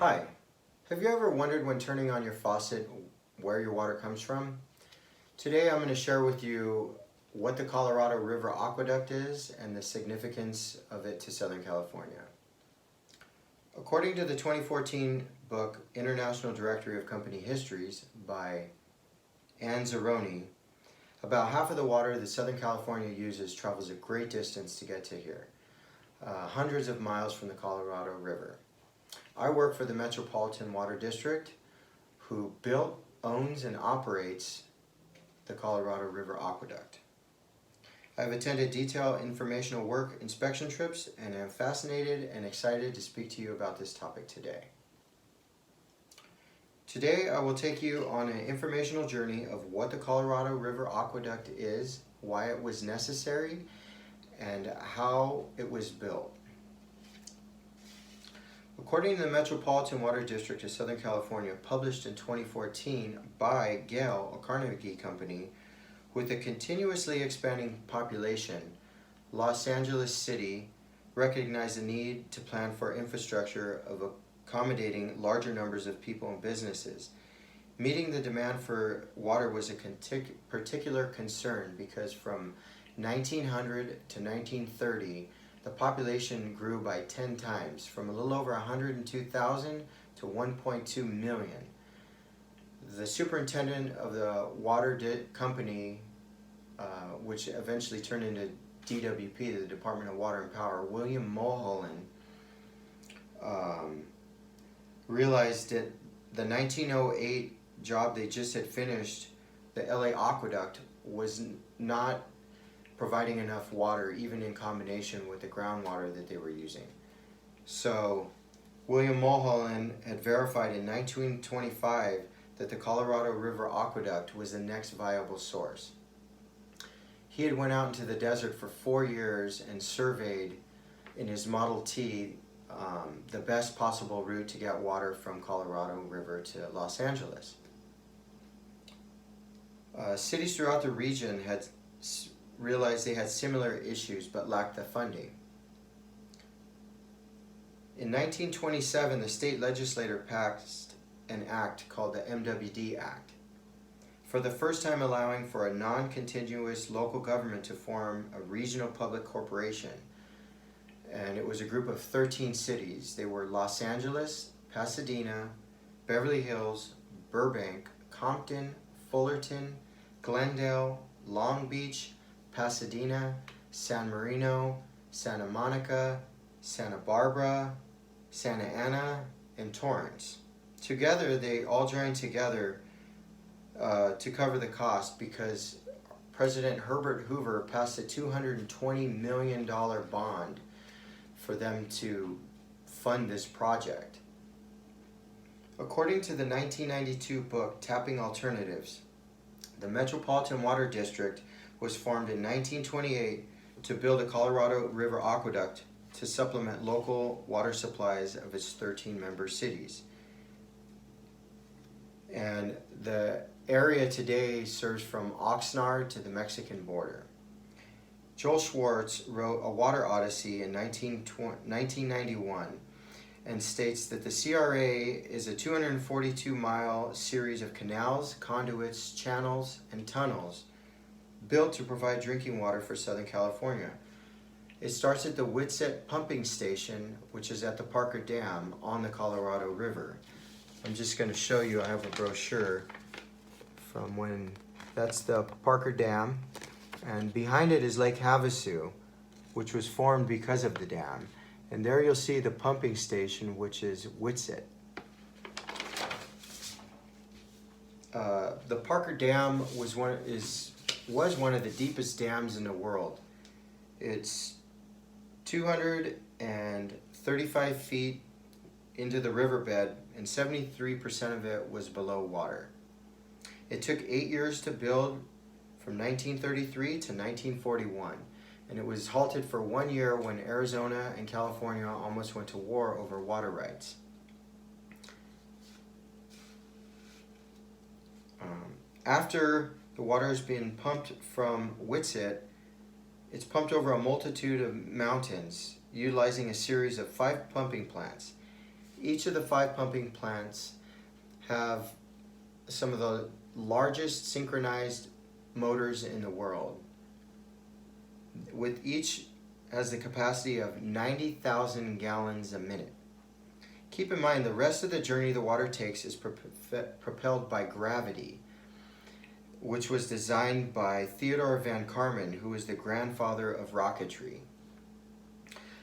Hi, have you ever wondered when turning on your faucet where your water comes from? Today I'm going to share with you what the Colorado River Aqueduct is and the significance of it to Southern California. According to the 2014 book International Directory of Company Histories by Anne Zeroni, about half of the water that Southern California uses travels a great distance to get to here, hundreds of miles from the Colorado River. I work for the Metropolitan Water District, who built, owns, and operates the Colorado River Aqueduct. I have attended detailed informational work inspection trips and am fascinated and excited to speak to you about this topic today. Today I will take you on an informational journey of what the Colorado River Aqueduct is, why it was necessary, and how it was built. According to the Metropolitan Water District of Southern California, published in 2014 by Gale, a Carnegie company, with a continuously expanding population, Los Angeles City recognized the need to plan for infrastructure of accommodating larger numbers of people and businesses. Meeting the demand for water was a particular concern because from 1900 to 1930, the population grew by 10 times, from a little over 102,000 to 1.2 million. The superintendent of the water company, which eventually turned into DWP, the Department of Water and Power, William Mulholland, realized that the 1908 job they just had finished, the LA Aqueduct, was not providing enough water, even in combination with the groundwater that they were using. So William Mulholland had verified in 1925 that the Colorado River Aqueduct was the next viable source. He had went out into the desert for 4 years and surveyed in his Model T the best possible route to get water from Colorado River to Los Angeles. Cities throughout the region had realized they had similar issues but lacked the funding. In 1927, the state legislature passed an act called the MWD Act, for the first time allowing for a non-continuous local government to form a regional public corporation. And it was a group of 13 cities. They were Los Angeles, Pasadena, Beverly Hills, Burbank, Compton, Fullerton, Glendale, Long Beach, Pasadena, San Marino, Santa Monica, Santa Barbara, Santa Ana, and Torrance. Together, they all joined together to cover the cost because President Herbert Hoover passed a $220 million bond for them to fund this project. According to the 1992 book, Tapping Alternatives, the Metropolitan Water District was formed in 1928 to build a Colorado River Aqueduct to supplement local water supplies of its 13 member cities. And the area today serves from Oxnard to the Mexican border. Joel Schwartz wrote A Water Odyssey in 1991 and states that the CrA is a 242-mile series of canals, conduits, channels, and tunnels built to provide drinking water for Southern California. It starts at the Whitsett Pumping Station, which is at the Parker Dam on the Colorado River. I'm just going to show you, I have a brochure from when, that's the Parker Dam, and behind it is Lake Havasu, which was formed because of the dam. And there you'll see the pumping station, which is Whitsett. The Parker Dam was one of the deepest dams in the world. It's 235 feet into the riverbed, and 73% of it was below water. It took 8 years to build, from 1933 to 1941, and it was halted for 1 year when Arizona and California almost went to war over water rights. After the water has been pumped from Whitsett, it's pumped over a multitude of mountains, utilizing a series of 5 pumping plants. Each of the 5 pumping plants have some of the largest synchronized motors in the world. With each has the capacity of 90,000 gallons a minute. Keep in mind, the rest of the journey the water takes is propelled by gravity, which was designed by Theodore van Karman, who is the grandfather of rocketry.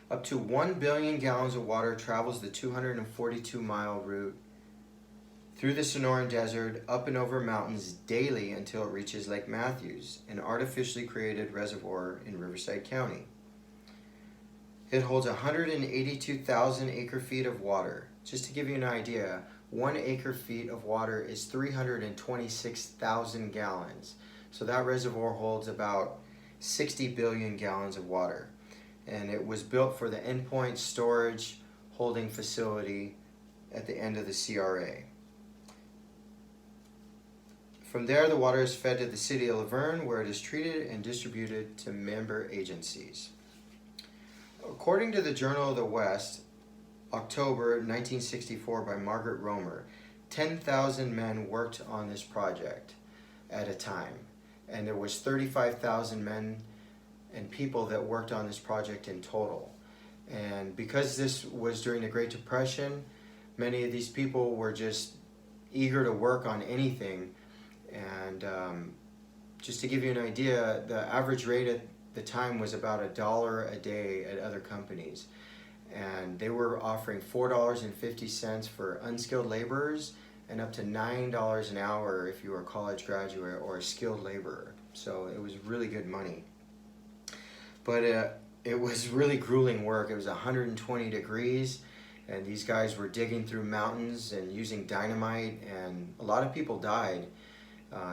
Up to 1 billion gallons of water travels the 242-mile route through the Sonoran Desert, up and over mountains daily until it reaches Lake Matthews, an artificially created reservoir in Riverside County. It holds 182,000 acre-feet of water. Just to give you an idea, 1 acre-feet of water is 326,000 gallons. So that reservoir holds about 60 billion gallons of water. And it was built for the endpoint storage holding facility at the end of the CrA. From there, the water is fed to the city of Laverne, where it is treated and distributed to member agencies. According to the Journal of the West, October 1964 by Margaret Romer, 10,000 men worked on this project at a time. And there was 35,000 men and people that worked on this project in total. And because this was during the Great Depression, many of these people were just eager to work on anything. And just to give you an idea, the average rate at the time was about $1 a day at other companies. And they were offering $4.50 for unskilled laborers and up to $9 an hour if you were a college graduate or a skilled laborer. So it was really good money. But it was really grueling work. It was 120 degrees, and these guys were digging through mountains and using dynamite, and a lot of people died.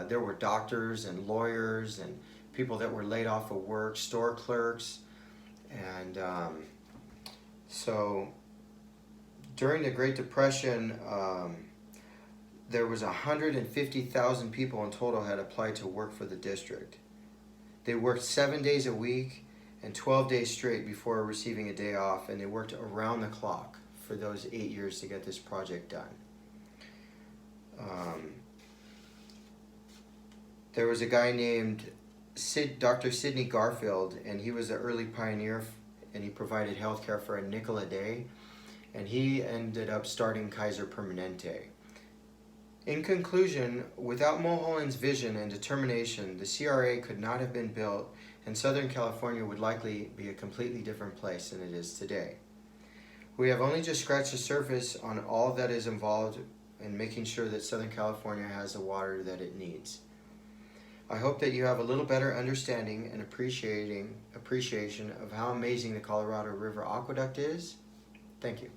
There were doctors and lawyers and people that were laid off of work, store clerks. And so during the Great Depression, there was 150,000 people in total had applied to work for the district. They worked 7 days a week and 12 days straight before receiving a day off, and they worked around the clock for those 8 years to get this project done. There was a guy named Dr. Sidney Garfield, and he was an early pioneer, and he provided health care for a nickel a day, and he ended up starting Kaiser Permanente. In conclusion, without Mulholland's vision and determination, the CrA could not have been built, and Southern California would likely be a completely different place than it is today. We have only just scratched the surface on all that is involved in making sure that Southern California has the water that it needs. I hope that you have a little better understanding and appreciation of how amazing the Colorado River Aqueduct is. Thank you.